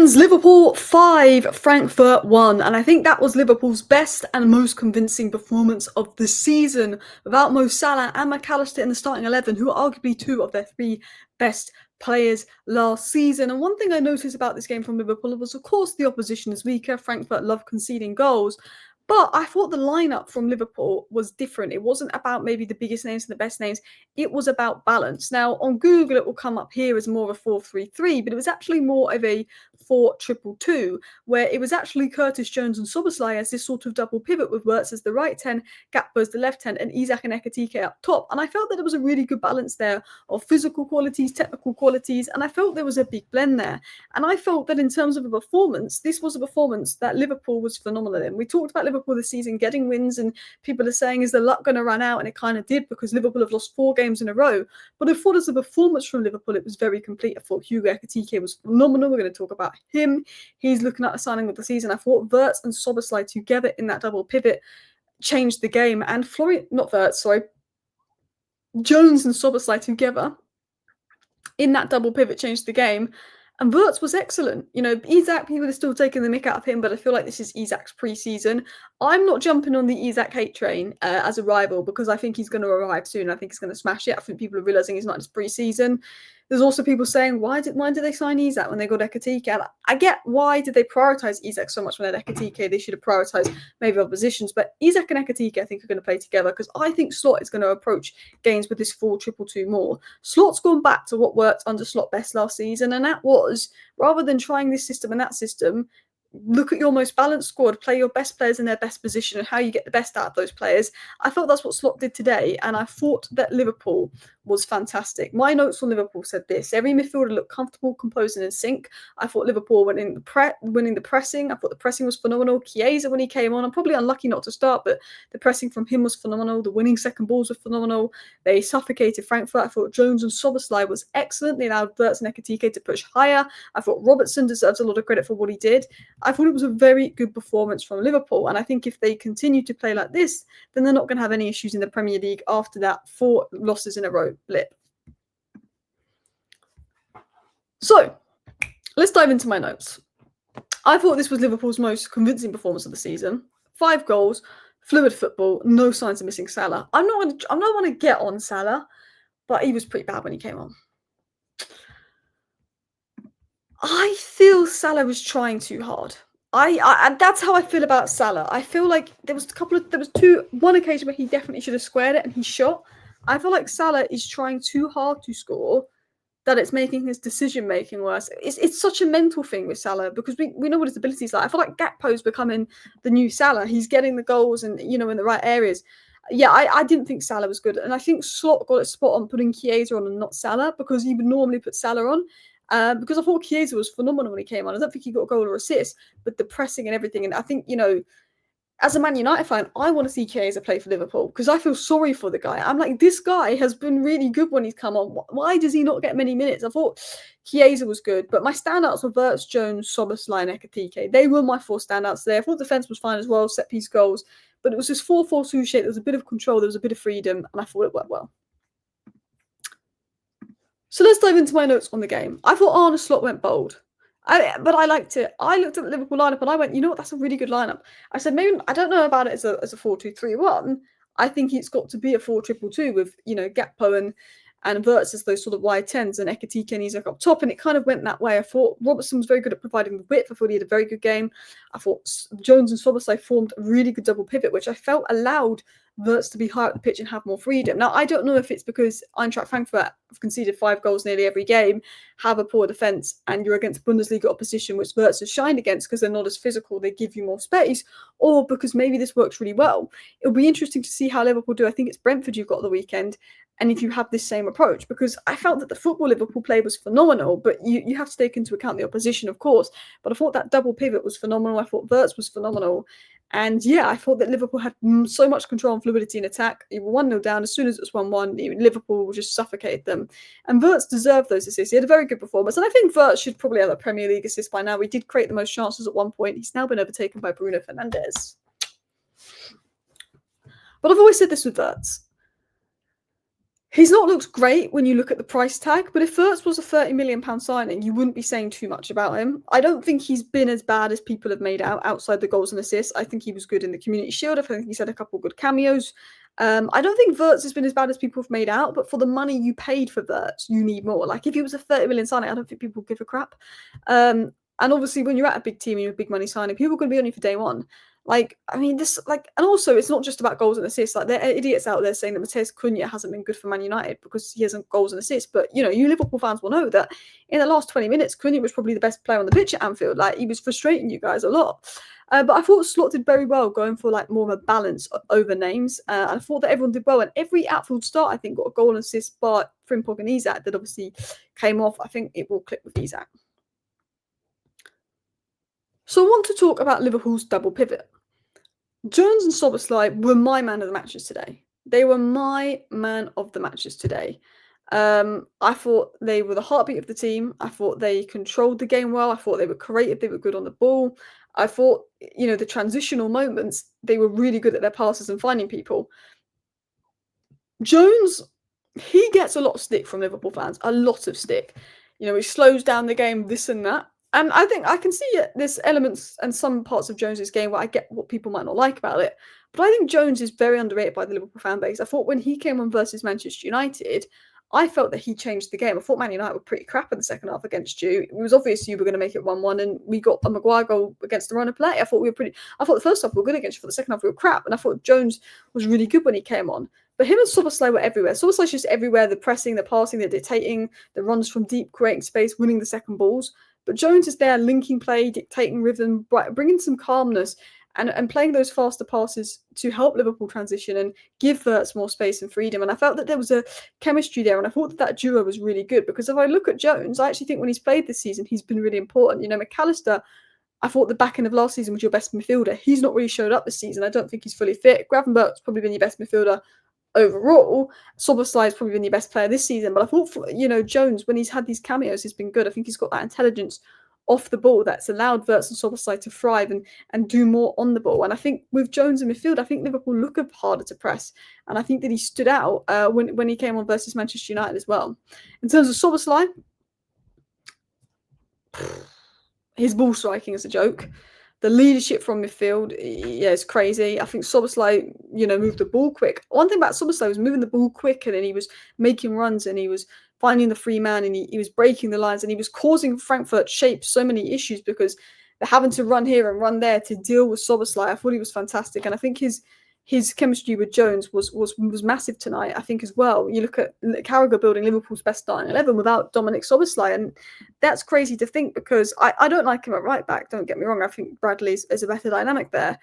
Fans, Liverpool 5, Frankfurt 1, and I think that was Liverpool's best and most convincing performance of the season, without Mo Salah and Mac Allister in the starting 11, who are arguably two of their three best players last season. And one thing I noticed about this game from Liverpool was, of course, the opposition is weaker. Frankfurt love conceding goals. But I thought the lineup from Liverpool was different. It wasn't about maybe the biggest names and the best names. It was about balance. Now, on Google, it will come up here as more of a 4-3-3, but it was actually more of a 4-2-2-2, where it was actually Curtis Jones and Szoboszlai as this sort of double pivot with Wirtz as the right 10, Gakpo as the left 10, and Isak and Ekitike up top. And I felt that there was a really good balance there of physical qualities, technical qualities, and I felt there was a big blend there. And I felt that in terms of a performance, this was a performance that Liverpool was phenomenal in. We talked about Liverpool this season getting wins, and people are saying, is the luck going to run out? And it kind of did, because Liverpool have lost 4 games in a row. But I thought as a performance from Liverpool, it was very complete. I thought Hugo Ekitike was phenomenal. We're going to talk about him. He's looking at the signing of the season. I thought Wirtz and Szoboszlai together in that double pivot changed the game. And Jones and Szoboszlai together in that double pivot changed the game. And Wirtz was excellent. You know, Isak, people are still taking the mick out of him, but I feel like this is Isak's pre-season. I'm not jumping on the Isak hate train as a rival, because I think he's going to arrive soon. I think he's going to smash it. I think people are realising he's not in his pre-season. There's also people saying, why did they sign Isak when they got Ekitike? And I get why did they prioritise Isak so much when they had Ekitike. They should have prioritised maybe other positions. But Isak and Ekitike, I think, are going to play together, because I think Slot is going to approach games with this 4-2-2 more. Slot's gone back to what worked under Slot best last season, and that was, rather than trying this system and that system, look at your most balanced squad, play your best players in their best position, and how you get the best out of those players. I felt that's what Slot did today, and I thought that Liverpool was fantastic. My notes on Liverpool said this: every midfielder looked comfortable, composed, and in sync. I thought Liverpool winning the pressing. I thought the pressing was phenomenal. Chiesa, when he came on, I'm probably unlucky not to start, but the pressing from him was phenomenal. The winning second balls were phenomenal. They suffocated Frankfurt. I thought Jones and Szoboszlai was excellent. They allowed Wirtz and Ekitike to push higher. I thought Robertson deserves a lot of credit for what he did. I thought it was a very good performance from Liverpool, and I think if they continue to play like this, then they're not going to have any issues in the Premier League after that 4 losses in a row blip. So, let's dive into my notes. I thought this was Liverpool's most convincing performance of the season. 5 goals, fluid football, no signs of missing Salah. I'm not going to get on Salah, but he was pretty bad when he came on. I feel Salah was trying too hard. And that's how I feel about Salah. I feel like there was one occasion where he definitely should have squared it and he shot. I feel like Salah is trying too hard to score, that it's making his decision making worse. It's such a mental thing with Salah, because we know what his abilities are. I feel like Gakpo's becoming the new Salah. He's getting the goals and, you know, in the right areas. Yeah, I didn't think Salah was good, and I think Slot got it spot on putting Chiesa on and not Salah, because he would normally put Salah on. Because I thought Chiesa was phenomenal when he came on. I don't think he got a goal or assist, but the pressing and everything. And I think, you know, as a Man United fan, I want to see Chiesa play for Liverpool, because I feel sorry for the guy. I'm like, this guy has been really good when he's come on. Why does he not get many minutes? I thought Chiesa was good, but my standouts were Wirtz, Jones, Szoboszlai, and Ekitike. They were my 4 standouts there. I thought defence was fine as well, set piece goals, but it was this 4-4-2 shape. There was a bit of control, there was a bit of freedom, and I thought it worked well. So let's dive into my notes on the game. I thought Arne Slot went bold, but I liked it. I looked at the Liverpool lineup and I went, you know what, that's a really good lineup. I said, maybe, I don't know about it as a 4-2-3-1. I think it's got to be a 4-2-2 with, you know, Gakpo and Wirtz as those sort of wide 10s, and Ekitike and Isak up top, and it kind of went that way. I thought Robertson was very good at providing the width. I thought he had a very good game. I thought Jones and Szoboszlai formed a really good double pivot, which I felt allowed Wirtz to be higher up the pitch and have more freedom. Now, I don't know if it's because Eintracht Frankfurt have conceded 5 goals nearly every game, have a poor defence, and you're against Bundesliga opposition, which Wirtz has shined against because they're not as physical, they give you more space, or because maybe this works really well. It'll be interesting to see how Liverpool do. I think it's Brentford you've got the weekend, and if you have this same approach, because I felt that the football Liverpool played was phenomenal, but you have to take into account the opposition, of course. But I thought that double pivot was phenomenal. I thought Wirtz was phenomenal. And yeah, I thought that Liverpool had so much control and fluidity in attack. They were 1-0 down. As soon as it was 1-1, Liverpool just suffocated them. And Wirtz deserved those assists. He had a very good performance. And I think Wirtz should probably have a Premier League assist by now. We did create the most chances at one point. He's now been overtaken by Bruno Fernandes. But I've always said this with Wirtz. He's not looked great when you look at the price tag, but if Wirtz was a £30 million signing, you wouldn't be saying too much about him. I don't think he's been as bad as people have made out outside the goals and assists. I think he was good in the Community Shield. I think he's had a couple of good cameos. I don't think Wirtz has been as bad as people have made out, but for the money you paid for Wirtz, you need more. Like, if he was a 30 million signing, I don't think people would give a crap. And obviously, when you're at a big team and you're a big money signing, people are going to be on you for day one. Like, I mean, this, like, and also it's not just about goals and assists. Like, there are idiots out there saying that Mateus Cunha hasn't been good for Man United because he hasn't goals and assists. But, you know, you Liverpool fans will know that in the last 20 minutes, Cunha was probably the best player on the pitch at Anfield. Like, he was frustrating you guys a lot. But I thought Slot did very well going for, like, more of a balance over names. And I thought that everyone did well. And every outfield start, I think, got a goal and assist by Frimpong and Isak that obviously came off. I think it will click with Isak. So I want to talk about Liverpool's double pivot. Jones and Szoboszlai were my man of the matches today. They were my man of the matches today. I thought they were the heartbeat of the team. I thought they controlled the game well. I thought they were creative. They were good on the ball. I thought, you know, the transitional moments, they were really good at their passes and finding people. Jones, he gets a lot of stick from Liverpool fans, a lot of stick. You know, he slows down the game, this and that. And I think I can see it. There's elements and some parts of Jones's game where I get what people might not like about it. But I think Jones is very underrated by the Liverpool fan base. I thought when he came on versus Manchester United, I felt that he changed the game. I thought Man United were pretty crap in the second half against you. It was obvious you were going to make it 1-1, and we got a Maguire goal against the run of play. I thought the first half we were good against you, for the second half we were crap. And I thought Jones was really good when he came on. But him and Szoboszlai were everywhere. Szoboszlai's just everywhere. The pressing, the passing, the dictating, the runs from deep, creating space, winning the second balls. But Jones is there, linking play, dictating rhythm, bringing some calmness, and playing those faster passes to help Liverpool transition and give Wirtz more space and freedom. And I felt that there was a chemistry there, and I thought that duo was really good, because if I look at Jones, I actually think when he's played this season, he's been really important. You know, Mac Allister, I thought the back end of last season was your best midfielder. He's not really showed up this season. I don't think he's fully fit. Gravenberch's probably been your best midfielder overall. Szoboszlai has probably been your best player this season, but I thought, you know, Jones, when he's had these cameos, has been good. I think he's got that intelligence off the ball that's allowed Wirtz and Szoboszlai to thrive and do more on the ball. And I think with Jones in midfield, I think Liverpool look harder to press, and I think that he stood out when he came on versus Manchester United as well. In terms of Szoboszlai, his ball striking is a joke. The leadership from midfield, yeah, it's crazy. I think Szoboszlai, you know, moved the ball quick. One thing about Szoboszlai was moving the ball quick, and then he was making runs, and he was finding the free man, and he was breaking the lines, and he was causing Frankfurt shape so many issues because they're having to run here and run there to deal with Szoboszlai. I thought he was fantastic, and I think his chemistry with Jones was massive tonight, I think, as well. You look at Carragher building Liverpool's best starting 11 without Dominic Szoboszlai, and that's crazy to think, because I don't like him at right back, don't get me wrong. I think Bradley is a better dynamic there.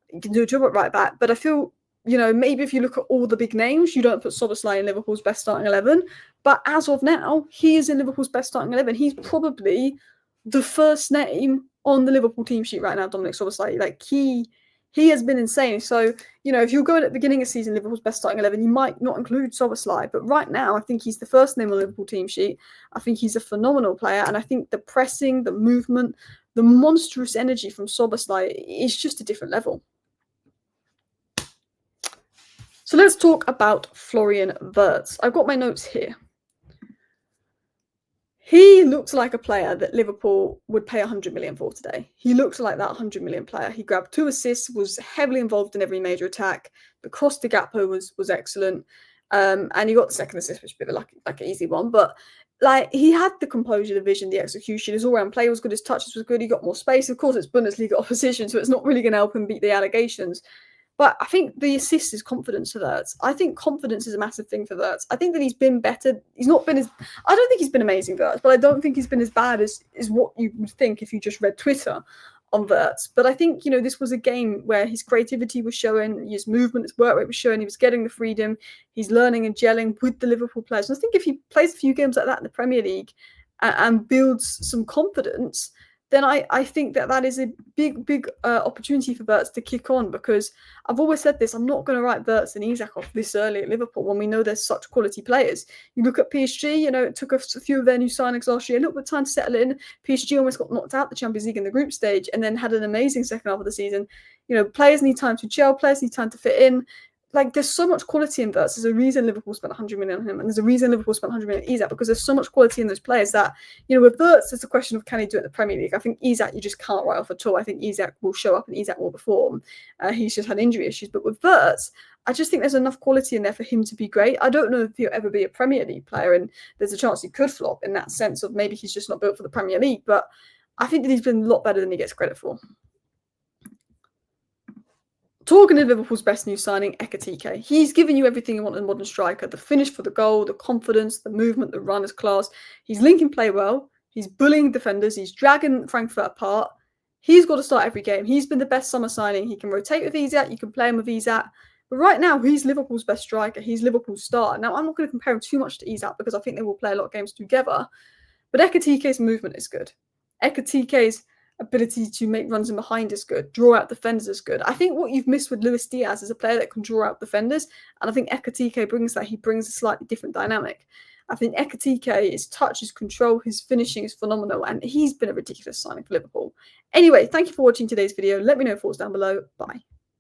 He can do a job at right back, but I feel, you know, maybe if you look at all the big names, you don't put Szoboszlai in Liverpool's best starting 11, but as of now, he is in Liverpool's best starting 11. He's probably the first name on the Liverpool team sheet right now, Dominic Szoboszlai. Like, he has been insane. So, you know, if you're going at the beginning of season, Liverpool's best starting 11, you might not include Szoboszlai. But right now, I think he's the first name on the Liverpool team sheet. I think he's a phenomenal player. And I think the pressing, the movement, the monstrous energy from Szoboszlai is just a different level. So let's talk about Florian Wirtz. I've got my notes here. He looked like a player that Liverpool would pay 100 million for today. He looked like that 100 million player. He grabbed 2 assists, was heavily involved in every major attack. The cross to Gakpo was excellent. And he got the second assist, which was a bit like an easy one. But like, he had the composure, the vision, the execution. His all-round play was good. His touches was good. He got more space. Of course, it's Bundesliga opposition, so it's not really going to help him beat the allegations. But I think the assist is confidence for Wirtz. I think confidence is a massive thing for Wirtz. I think that he's been better. He's not been as... I don't think he's been amazing, Wirtz, but I don't think he's been as bad as what you would think if you just read Twitter on Wirtz. But I think, you know, this was a game where his creativity was showing, his movement, his work rate was showing, he was getting the freedom, he's learning and gelling with the Liverpool players. And I think if he plays a few games like that in the Premier League and builds some confidence, then I think that is a big opportunity for Wirtz to kick on, because I've always said this, I'm not going to write Wirtz and Isak off this early at Liverpool when we know there's such quality players. You look at PSG, you know, it took a few of their new signings last year a little bit of time to settle in. PSG almost got knocked out the Champions League in the group stage and then had an amazing second half of the season. You know, players need time to gel, players need time to fit in. like, there's so much quality in Wirtz. There's a reason Liverpool spent 100 million on him, and there's a reason Liverpool spent 100 million on Isak, because there's so much quality in those players that, with Wirtz, it's a question of can he do it in the Premier League. I think Isak, you just can't write off at all. I think Isak will show up and Isak will perform. He's just had injury issues. But with Wirtz, I just think there's enough quality in there for him to be great. I don't know if he'll ever be a Premier League player, and there's a chance he could flop in that sense of maybe he's just not built for the Premier League. But I think that he's been a lot better than he gets credit for. Talking of Liverpool's best new signing, Ekitike. He's given you everything you want in a modern striker. The finish for the goal, the confidence, the movement, the run is class. He's linking play well. He's bullying defenders. He's dragging Frankfurt apart. He's got to start every game. He's been the best summer signing. He can rotate with Isak. You can play him with Isak. But right now, he's Liverpool's best striker. He's Liverpool's star. Now, I'm not going to compare him too much to Isak because I think they will play a lot of games together. But Ekitike's movement is good. Ekitike's ability to make runs in behind is good. Draw out defenders is good. I think what you've missed with Luis Diaz is a player that can draw out defenders, and I think Ekitike brings that. He brings a slightly different dynamic. I think Ekitike, his touch, his control, his finishing is phenomenal, and he's been a ridiculous signing for Liverpool. Anyway, thank you for watching today's video. Let me know your thoughts down below. Bye.